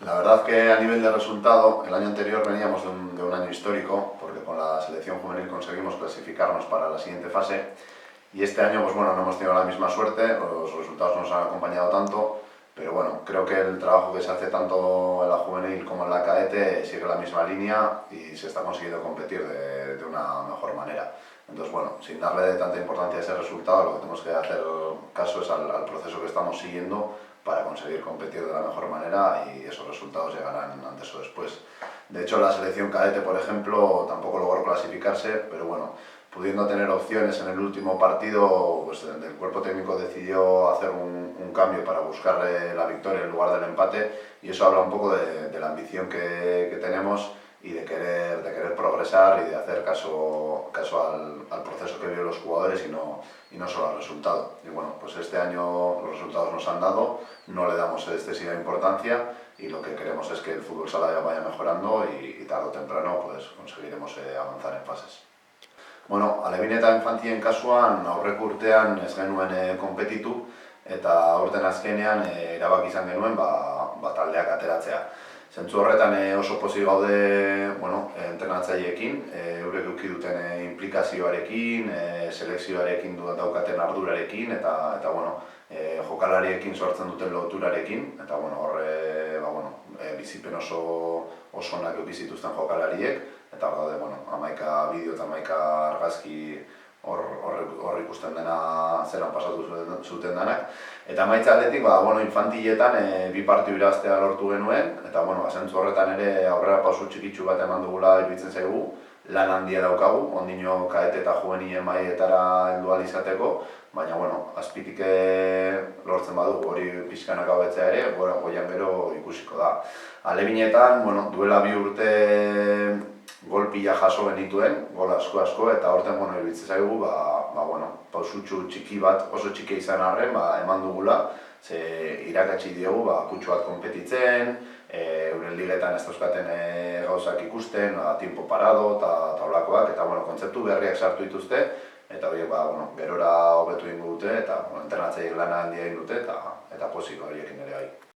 La verdad que a nivel de resultado, el año anterior veníamos de un año histórico, porque con la selección juvenil conseguimos clasificarnos para la siguiente fase, y este año pues bueno, no hemos tenido la misma suerte, los resultados no nos han acompañado tanto, pero bueno, creo que el trabajo que se hace tanto en la juvenil como en la cadete sigue la misma línea y se está consiguiendo competir de una mejor manera. Entonces bueno, sin darle tanta importancia a ese resultado, lo que tenemos que hacer caso es al proceso que estamos siguiendo para conseguir competir de la mejor manera y esos resultados llegarán antes o después. De hecho, la selección cadete, por ejemplo, tampoco logró clasificarse, pero bueno, pudiendo tener opciones en el último partido, pues el cuerpo técnico decidió hacer un cambio para buscar la victoria en lugar del empate, y eso habla un poco de la ambición que tenemos y de querer progresar y de hacer caso al proceso que viven los jugadores y no solo al resultado. Y bueno, pues este año los resultados nos han dado, no le damos excesiva importancia y lo que queremos es que el fútbol sala vaya mejorando y tarde o temprano pues conseguiremos avanzar en fases. Bueno, alebin eta infantzien kasuan aurreko urtean ez genuen konpetitu eta aurten azkenean erabaki izan genuen taldeak ateratzea. Zentzu horretan oso pozik gaude entrenatzaileekin, eurek eduki duten implikazioarekin, selekzioarekin daukaten ardurarekin eta jokalariekin sortzen duten loturarekin, eta bizipen oso onak eduki zituzten jokalariek, eta hor daude 11 bideo eta 11 argazki hor ikusten dena zelan pasatu zuten danak. Eta emaitza aldetik, infantiletan bi partidu irabaztea lortu genuen, eta zentzu horretan ere aurrera pausu txikitsu bat eman dugula iruditzen zaigu, lan handia daukagu, ondino kaete eta juvenilen mailetara heldu ahal izateko, baina azpitik lortzen badugu hori pixkanaka hobetzea ere, goian gero ikusiko da. Alebinetan, duela 2 urte gol pila jaso genituen, gol asko, eta horten iruditzen zaigu, pausutxu txiki bat, oso txiki izan arren, eman dugula, ze irakatsi diogu kutsu bat konpetitzen, euren ligetan ez dauzkaten gauzak ikusten, tiempo parado eta holakoak, eta kontzeptu berriak sartu dituzte, eta horiek gerora hobetu egin dute, eta entrenatzaileek lana handia egin dute, eta pozik horiekin ere bai.